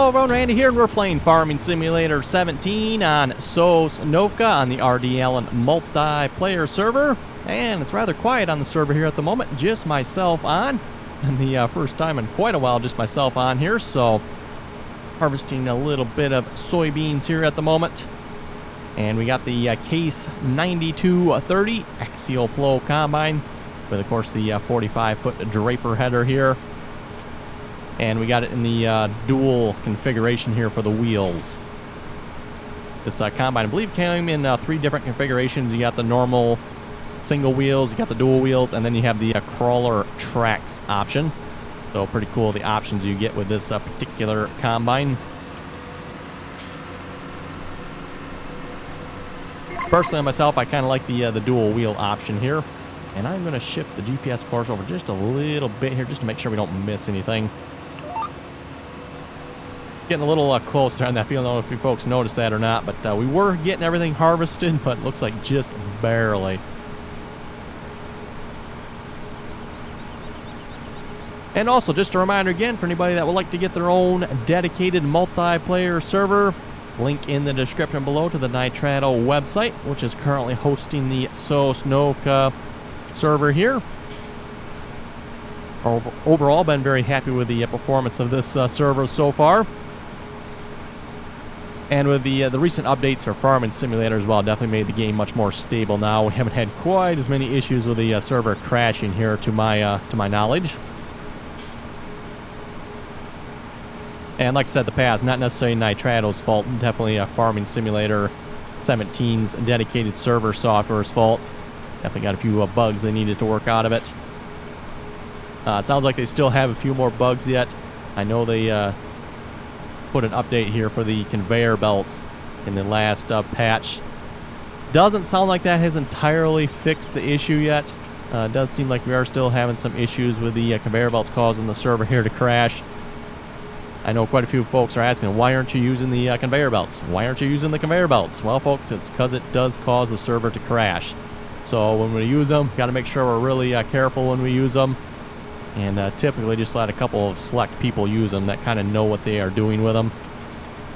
Hello everyone, Randy here, and we're playing Farming Simulator 17 on Sosnovka on the RDAllen multiplayer server. And it's rather quiet on the server here at the moment, just myself on. And the first time in quite a while, just myself on here, so harvesting a little bit of soybeans here at the moment. And we got the Case 9230 axial flow combine with, of course, the 45-foot draper header here. And we got it in the dual configuration here for the wheels. This combine, I believe, came in 3 different configurations. You got the normal single wheels, you got the dual wheels, and then you have the crawler tracks option. So pretty cool, the options you get with this particular combine. Personally, myself, I kind of like the dual wheel option here. And I'm going to shift the GPS course over just a little bit here just to make sure we don't miss anything. Getting a little closer on that field. I don't know if you folks noticed that or not, but we were getting everything harvested, but it looks like just barely. And also, just a reminder again for anybody that would like to get their own dedicated multiplayer server, link in the description below to the Nitrato website, which is currently hosting the Sosnovka server here. Overall, been very happy with the performance of this server so far. And with the recent updates for Farming Simulator as well, definitely made the game much more stable now. We haven't had quite as many issues with the server crashing here to my knowledge. And like I said, the past, not necessarily Nitrato's fault, definitely a Farming Simulator 17's dedicated server software's fault. Definitely got a few bugs they needed to work out of it. It sounds like they still have a few more bugs yet. I know they put an update here for the conveyor belts in the last patch. Doesn't sound like that has entirely fixed the issue yet. It does seem like we are still having some issues with the conveyor belts causing the server here to crash. I know quite a few folks are asking, why aren't you using the conveyor belts? Why aren't you using the conveyor belts? Well, folks, it's because it does cause the server to crash. So when we use them, got to make sure we're really careful when we use them. And typically just let a couple of select people use them that kind of know what they are doing with them.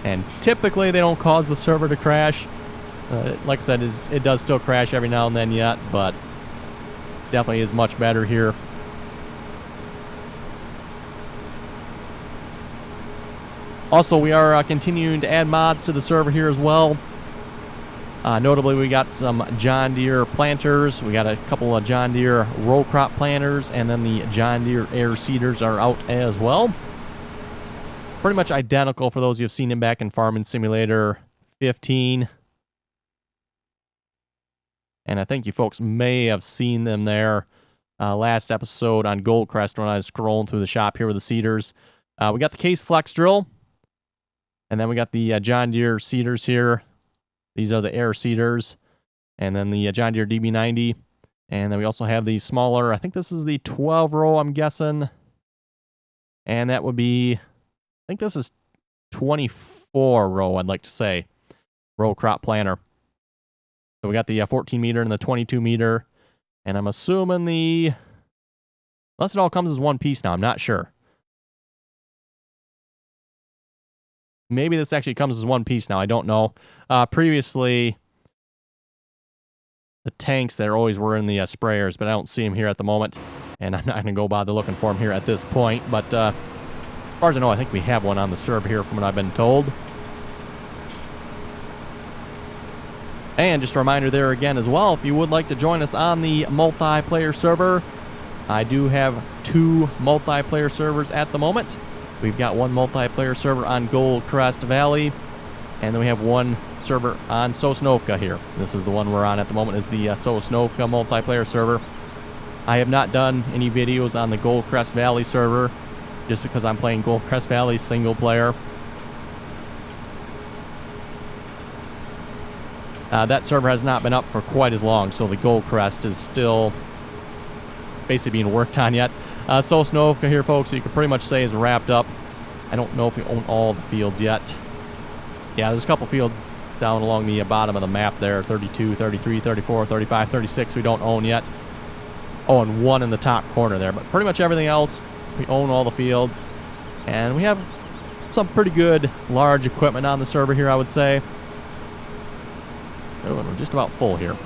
And typically they don't cause the server to crash. Like I said, it does still crash every now and then yet, but definitely is much better here. Also, we are continuing to add mods to the server here as well. Notably, we got some John Deere planters. We got a couple of John Deere row crop planters, and then the John Deere air seeders are out as well. Pretty much identical for those who have seen them back in Farming Simulator 15. And I think you folks may have seen them there last episode on Goldcrest when I was scrolling through the shop here with the seeders. We got the Case Flex drill, and then we got the John Deere seeders here. These are the air seeders, and then the John Deere DB90, and then we also have the smaller, I think this is the 12 row, I'm guessing, and that would be, I think this is 24 row, I'd like to say, row crop planter. So we got the 14 meter and the 22 meter, and I'm assuming unless it all comes as one piece now, I'm not sure. Maybe this actually comes as one piece now. I don't know. Previously, the tanks there always were in the sprayers, but I don't see them here at the moment. And I'm not going to go bother looking for them here at this point. But as far as I know, I think we have one on the server here from what I've been told. And just a reminder there again as well, if you would like to join us on the multiplayer server, I do have 2 multiplayer servers at the moment. We've got one multiplayer server on Goldcrest Valley, and then we have one server on Sosnovka here. This is the one we're on at the moment, is the Sosnovka multiplayer server. I have not done any videos on the Goldcrest Valley server, just because I'm playing Goldcrest Valley single player. That server has not been up for quite as long, so the Goldcrest is still basically being worked on yet. Sosnovka here, folks, you can pretty much say is wrapped up. I don't know if we own all the fields yet. Yeah, there's a couple fields down along the bottom of the map there. 32, 33, 34, 35, 36 we don't own yet. Oh, and one in the top corner there. But pretty much everything else, we own all the fields. And we have some pretty good large equipment on the server here, I would say. Oh, and we're just about full here.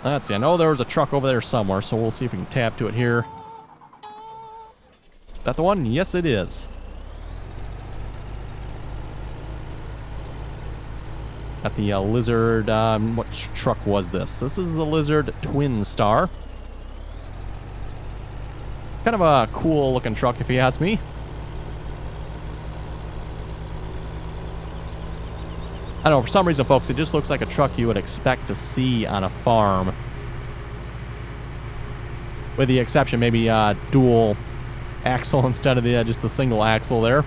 Let's see. I know there was a truck over there somewhere, so we'll see if we can tap to it here. Is that the one? Yes, it is. Got the Lizard. What truck was this? This is the Lizard Twin Star. Kind of a cool looking truck, if you ask me. I don't know, for some reason, folks, it just looks like a truck you would expect to see on a farm. With the exception, maybe dual axle instead of the just the single axle there.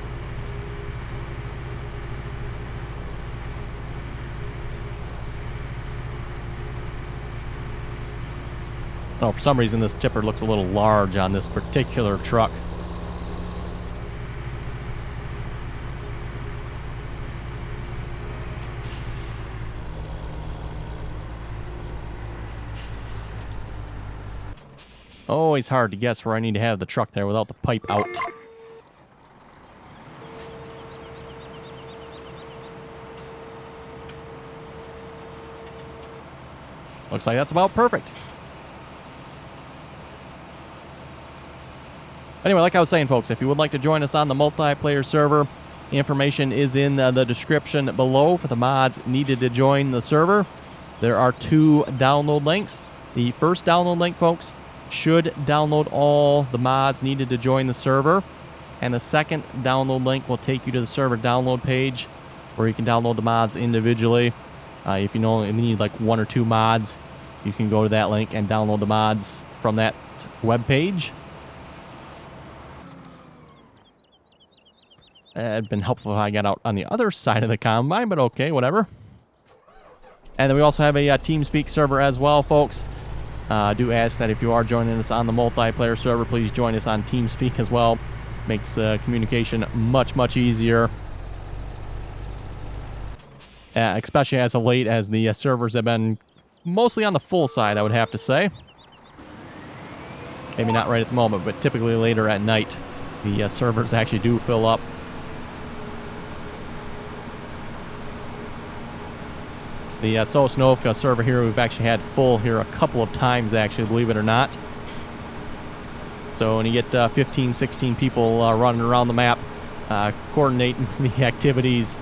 Oh, for some reason, this tipper looks a little large on this particular truck. Always hard to guess where I need to have the truck there without the pipe out. Looks like that's about perfect. Anyway, like I was saying, folks, if you would like to join us on the multiplayer server, information is in the description below for the mods needed to join the server. There are 2 download links. The first download link, folks, should download all the mods needed to join the server. And the second download link will take you to the server download page where you can download the mods individually. If you only need like 1 or 2 mods, you can go to that link and download the mods from that web page. It'd been helpful if I got out on the other side of the combine, but okay, whatever. And then we also have a TeamSpeak server as well, folks. Do ask that if you are joining us on the multiplayer server, please join us on TeamSpeak as well. Makes communication much, much easier. Especially as of late, as the servers have been mostly on the full side, I would have to say. Maybe not right at the moment, but typically later at night, the servers actually do fill up. The Sosnovka server here, we've actually had full here a couple of times, actually, believe it or not. So when you get 15, 16 people running around the map, coordinating the activities,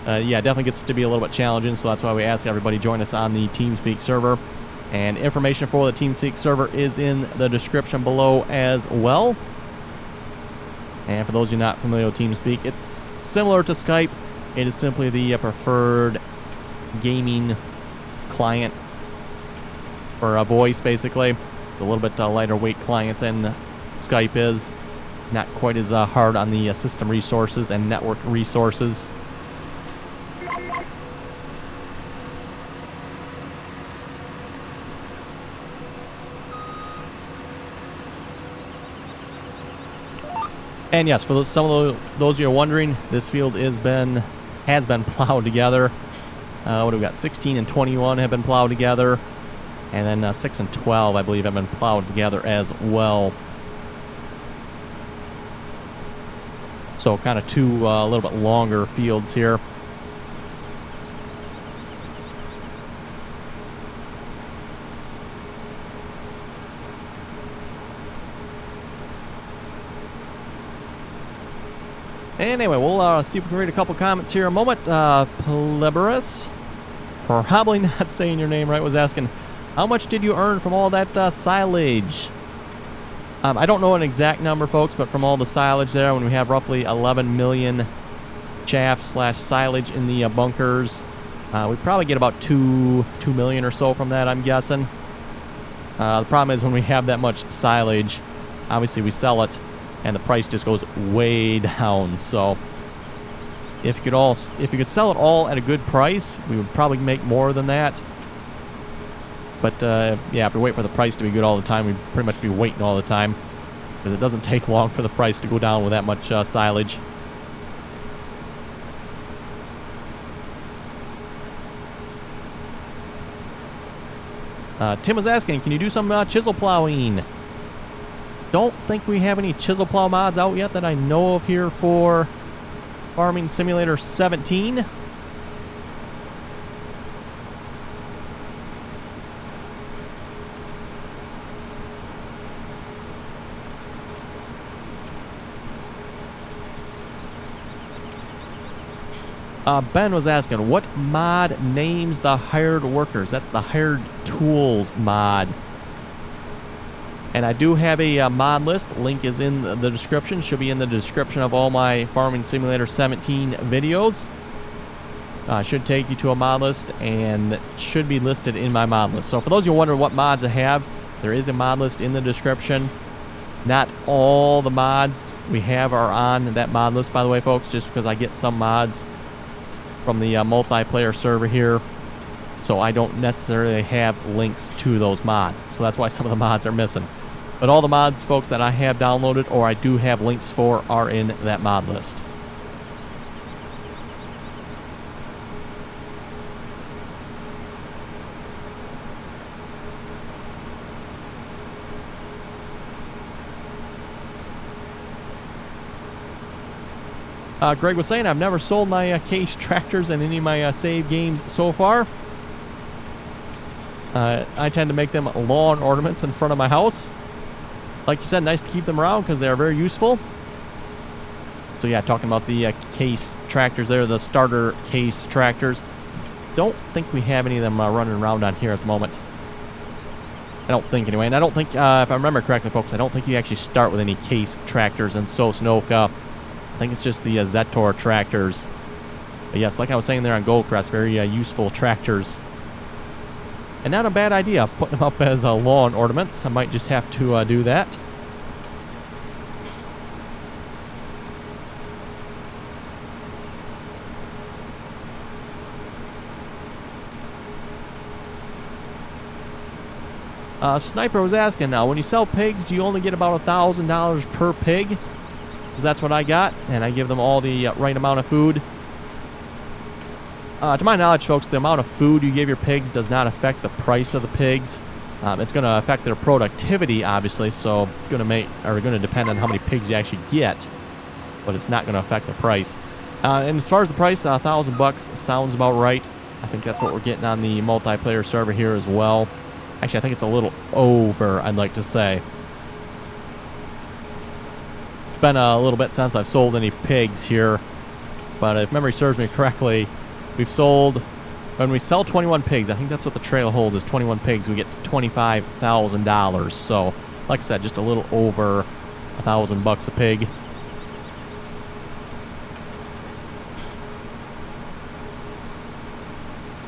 yeah, definitely gets to be a little bit challenging. So that's why we ask everybody join us on the TeamSpeak server. And information for the TeamSpeak server is in the description below as well. And for those of you not familiar with TeamSpeak, it's similar to Skype. It is simply the preferred gaming client for a voice, basically. It's a little bit lighter weight client than Skype is. Not quite as hard on the system resources and network resources. And yes, for some of those of you wondering, this field has been plowed together. What do we got? 16 and 21 have been plowed together. And then 6 and 12, I believe, have been plowed together as well. So kind of 2 a little bit longer fields here. Anyway, we'll see if we can read a couple comments here in a moment. Pleberus, probably not saying your name right, was asking, how much did you earn from all that silage? I don't know an exact number, folks, but from all the silage there, when we have roughly 11 million chaff/silage in the bunkers, we probably get about 2 million or so from that, I'm guessing. The problem is when we have that much silage, obviously we sell it, and the price just goes way down. So if you could sell it all at a good price, we would probably make more than that. But yeah, if we wait for the price to be good all the time, we'd pretty much be waiting all the time, because it doesn't take long for the price to go down with that much silage. Tim was asking, can you do some chisel plowing? don't think we have any chisel plow mods out yet that I know of here for Farming Simulator 17. Ben was asking, what mod names the hired workers? That's the hired tools mod. And I do have a mod list. Link is in the description. Should be in the description of all my Farming Simulator 17 videos. Should take you to a mod list and should be listed in my mod list. So for those of you who wonder what mods I have, there is a mod list in the description. Not all the mods we have are on that mod list, by the way, folks, just because I get some mods from the multiplayer server here, so I don't necessarily have links to those mods. So that's why some of the mods are missing. But all the mods, folks, that I have downloaded or I do have links for are in that mod list. Greg was saying, I've never sold my case tractors in any of my save games so far. I tend to make them lawn ornaments in front of my house. Like you said, nice to keep them around because they are very useful. So yeah, talking about the case tractors there, the starter case tractors. Don't think we have any of them running around on here at the moment. I don't think anyway. And I don't think, if I remember correctly, folks, I don't think you actually start with any case tractors in Sosnovka. I think it's just the Zetor tractors. But yes, like I was saying there on Goldcrest, very useful tractors. And not a bad idea, putting them up as lawn ornaments. I might just have to do that. Sniper was asking, when you sell pigs, do you only get about $1,000 per pig? Because that's what I got, and I give them all the right amount of food. To my knowledge, folks, the amount of food you give your pigs does not affect the price of the pigs. It's going to affect their productivity, obviously, so going to depend on how many pigs you actually get, but it's not going to affect the price. And as far as the price, $1,000 sounds about right. I think that's what we're getting on the multiplayer server here as well. Actually, I think it's a little over, I'd like to say. It's been a little bit since I've sold any pigs here, but if memory serves me correctly, we've sold, when we sell 21 pigs, I think that's what the trail hold is, 21 pigs, we get $25,000. So, like I said, just a little over $1,000 a pig.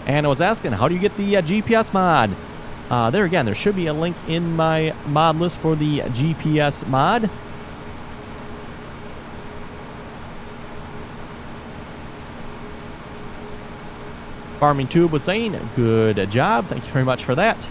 And I was asking, how do you get the GPS mod? There again, there should be a link in my mod list for the GPS mod. Farming Tube was saying, good job. Thank you very much for that.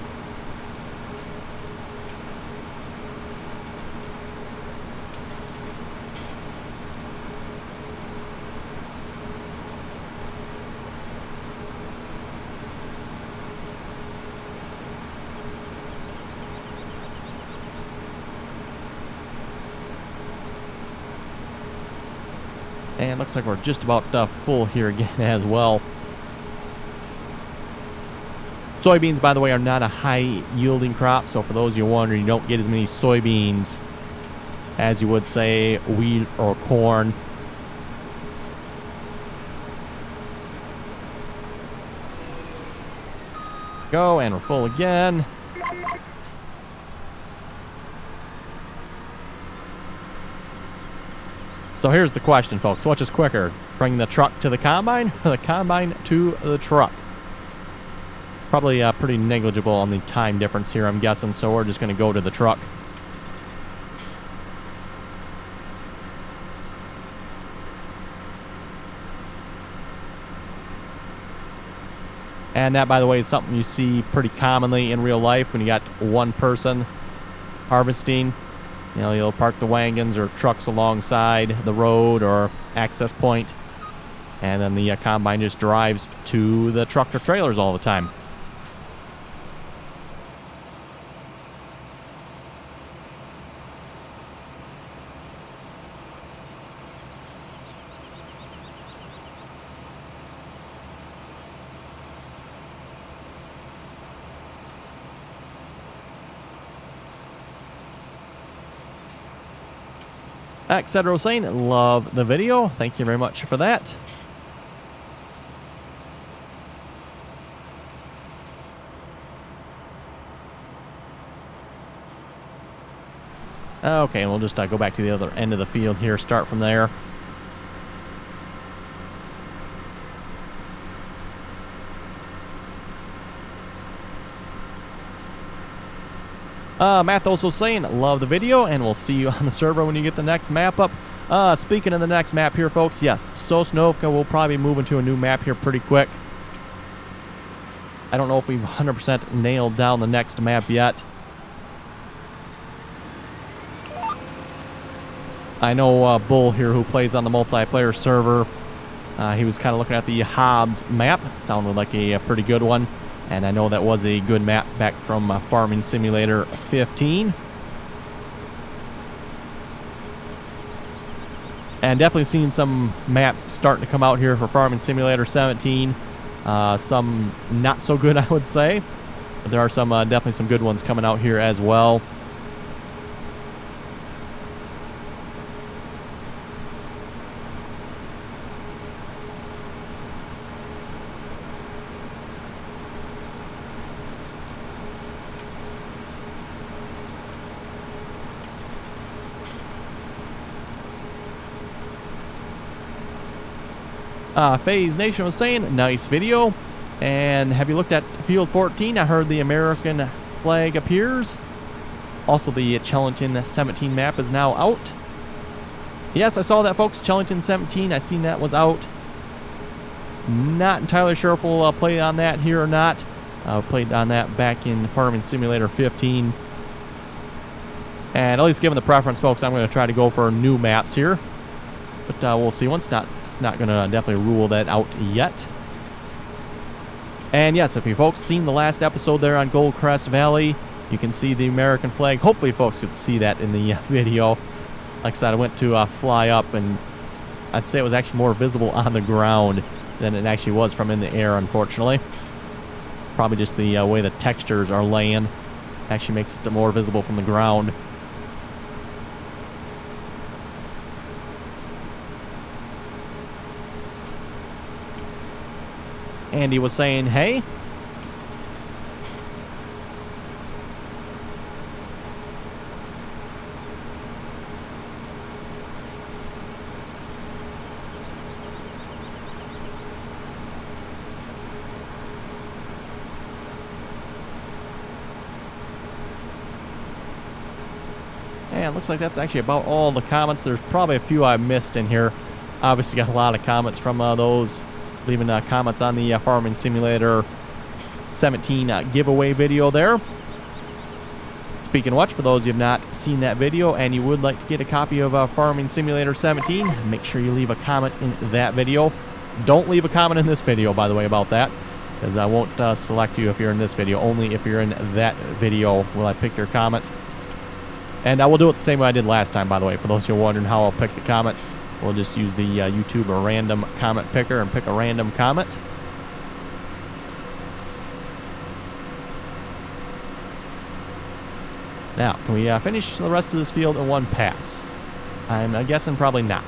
And looks like we're just about full here again as well. Soybeans, by the way, are not a high-yielding crop, so for those of you wondering, you don't get as many soybeans as you would, say, wheat or corn. Go, and we're full again. So here's the question, folks. Which is quicker, bringing the truck to the combine or the combine to the truck? Probably pretty negligible on the time difference here, I'm guessing, so we're just going to go to the truck. And that, by the way, is something you see pretty commonly in real life when you got one person harvesting. You know, you'll park the wagons or trucks alongside the road or access point, and then the combine just drives to the truck or trailers all the time. Etc. saying, love the video. Thank you very much for that. Okay, and we'll just go back to the other end of the field here, start from there. Matt also saying, love the video, and we'll see you on the server when you get the next map up. Speaking of the next map here, folks, yes, Sosnovka will probably move into a new map here pretty quick. I don't know if we've 100% nailed down the next map yet. I know Bull here, who plays on the multiplayer server, he was kind of looking at the Hobbs map. Sounded like a pretty good one. And I know that was a good map back from Farming Simulator 15. And definitely seeing some maps starting to come out here for Farming Simulator 17. Some not so good, I would say. But there are some definitely some good ones coming out here as well. FaZe Nation was saying, nice video. And have you looked at Field 14? I heard the American flag appears. Also, the Chellington 17 map is now out. Yes, I saw that, folks. Chellington 17, I seen that was out. Not entirely sure if we'll play on that here or not. Played on that back in Farming Simulator 15. And at least given the preference, folks, I'm going to try to go for new maps here. But we'll see. Once not going to definitely rule that out yet. And yes, if you folks seen the last episode there on Goldcrest Valley, you can see the American flag. Hopefully folks could see that in the video. Like I said, I went to fly up, and I'd say it was actually more visible on the ground than it actually was from in the air, unfortunately. Probably just the way the textures are laying actually makes it more visible from the ground. Andy was saying, hey. And it looks like that's actually about all the comments. There's probably a few I missed in here. Obviously got a lot of comments from those leaving comments on the Farming Simulator 17 giveaway video there. Speaking of which, for those who have not seen that video and you would like to get a copy of Farming Simulator 17, make sure you leave a comment in that video. Don't leave a comment in this video, by the way, about that, because I won't select you if you're in this video. Only if you're in that video will I pick your comment. And I will do it the same way I did last time, by the way. For those who are wondering how I'll pick the comment, we'll just use the YouTube random comment picker and pick a random comment. Now, can we finish the rest of this field in one pass? I'm guessing probably not.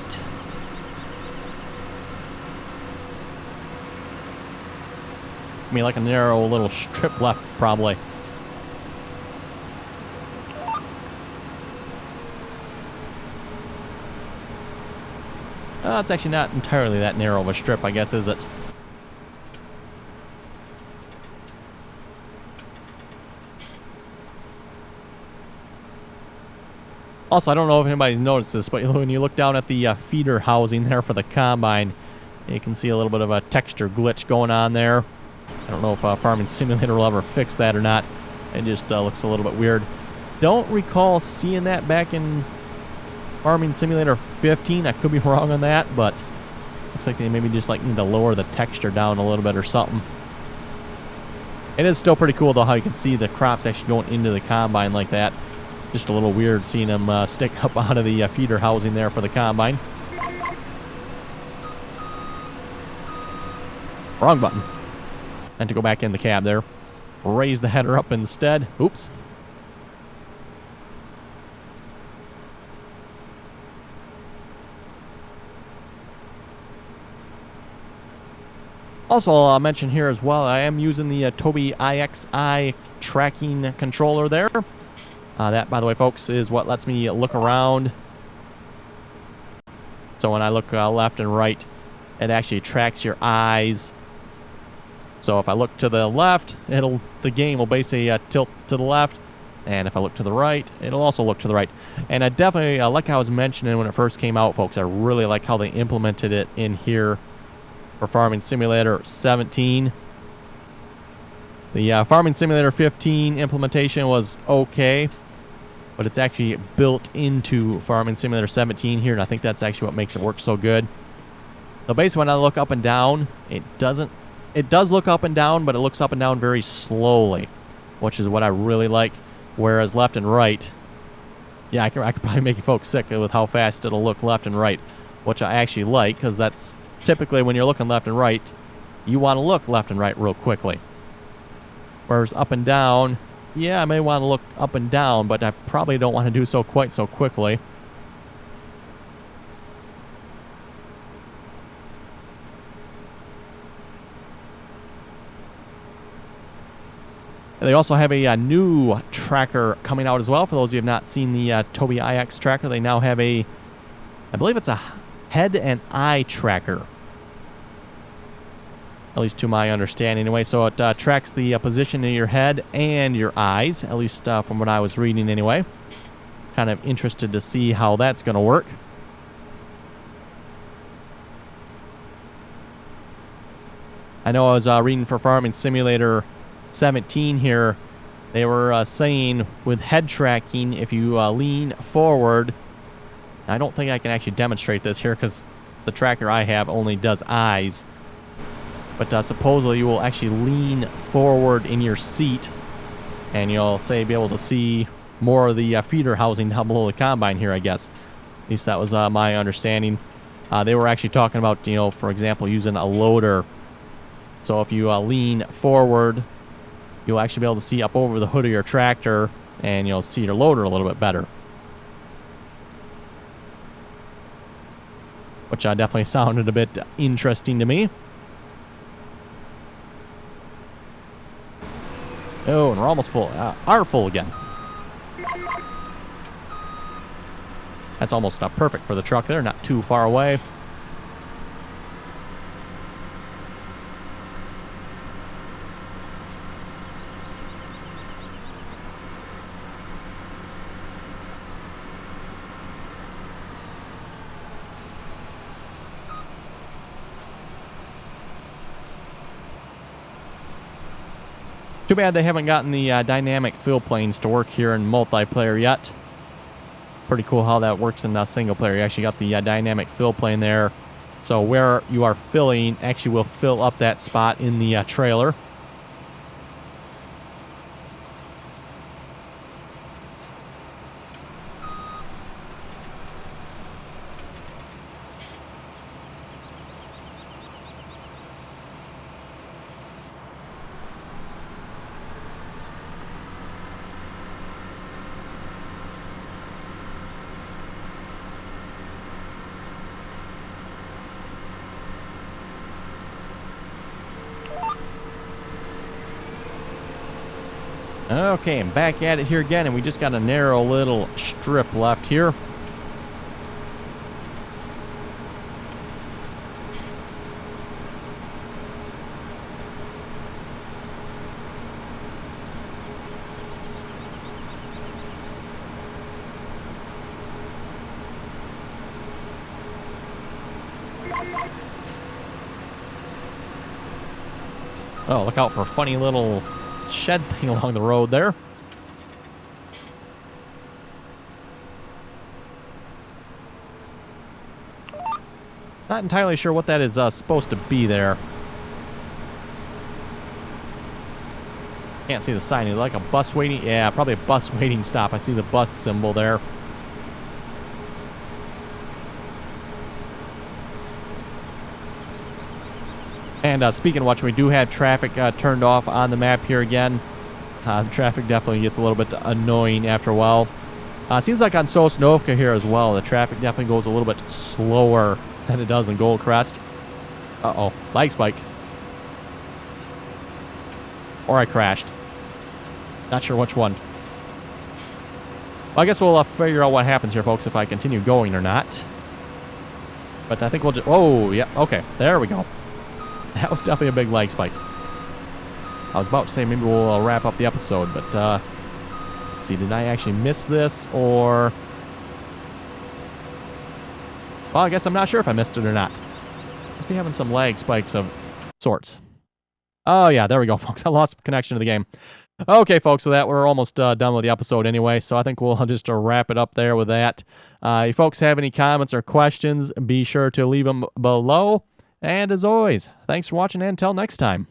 I mean, like a narrow little strip left, probably. It's actually not entirely that narrow of a strip, I guess, is it? Also, I don't know if anybody's noticed this, but when you look down at the feeder housing there for the combine, you can see a little bit of a texture glitch going on there. I don't know if Farming Simulator will ever fix that or not. It just looks a little bit weird. Don't recall seeing that back in Farming Simulator 15. I could be wrong on that, but looks like they maybe just like need to lower the texture down a little bit or something. It is still pretty cool though how you can see the crops actually going into the combine like that. Just a little weird seeing them stick up out of the feeder housing there for the combine. Wrong button. And to go back in the cab there. Raise the header up instead. Oops. Also, I'll mention here as well, I am using the Tobii IXI tracking controller there. That, by the way, folks, is what lets me look around. So when I look left and right, it actually tracks your eyes. So if I look to the left, the game will basically tilt to the left. And if I look to the right, it'll also look to the right. And I definitely, like I was mentioning when it first came out, folks, I really like how they implemented it in here for Farming Simulator 17. The Farming Simulator 15 implementation was okay, but it's actually built into Farming Simulator 17 here, and I think that's actually what makes it work so good. So basically when I look up and down, it does look up and down, but it looks up and down very slowly, which is what I really like. Whereas left and right, yeah, I could probably make you folks sick with how fast it'll look left and right, which I actually like, because that's typically when you're looking left and right, you want to look left and right real quickly. Whereas up and down, yeah, I may want to look up and down, but I probably don't want to do so quite so quickly. They also have a new tracker coming out as well. For those of you who have not seen the Tobii IX tracker, they now have I believe it's a head and eye tracker. At least to my understanding anyway. So it tracks the position of your head and your eyes, at least from what I was reading anyway. Kind of interested to see how that's going to work. I know I was reading for Farming Simulator 17 here. They were saying with head tracking, if you lean forward, I don't think I can actually demonstrate this here because the tracker I have only does eyes. But supposedly you will actually lean forward in your seat and you'll be able to see more of the feeder housing down below the combine here, I guess. At least that was my understanding. They were actually talking about, for example, using a loader. So if you lean forward, you'll actually be able to see up over the hood of your tractor and you'll see your loader a little bit better. Which definitely sounded a bit interesting to me. Oh, and we're almost full. Are full again. That's almost perfect for the truck there, not too far away. Too bad they haven't gotten the dynamic fill planes to work here in multiplayer yet. Pretty cool how that works in single player. You actually got the dynamic fill plane there. So where you are filling actually will fill up that spot in the trailer. Okay, I'm back at it here again, and we just got a narrow little strip left here. Oh, look out for a funny little shed thing along the road there. Not entirely sure what that is supposed to be there. Can't see the sign. Is it like a bus waiting? Yeah, probably a bus waiting stop. I see the bus symbol there. And speaking of which, we do have traffic turned off on the map here again. The traffic definitely gets a little bit annoying after a while. Seems like on Sosnovka here as well, the traffic definitely goes a little bit slower than it does in Goldcrest. Uh-oh, lag spike. Or I crashed. Not sure which one. Well, I guess we'll figure out what happens here, folks, if I continue going or not. But I think we'll just... Oh, yeah. Okay. There we go. That was definitely a big leg spike. I was about to say maybe we'll wrap up the episode, but... let's see. Did I actually miss this, or... Well, I guess I'm not sure if I missed it or not. Must be having some lag spikes of sorts. Oh, yeah. There we go, folks. I lost connection to the game. Okay, folks, so that we're almost done with the episode anyway, so I think we'll just wrap it up there with that. If you folks have any comments or questions, be sure to leave them below. And as always, thanks for watching, and until next time.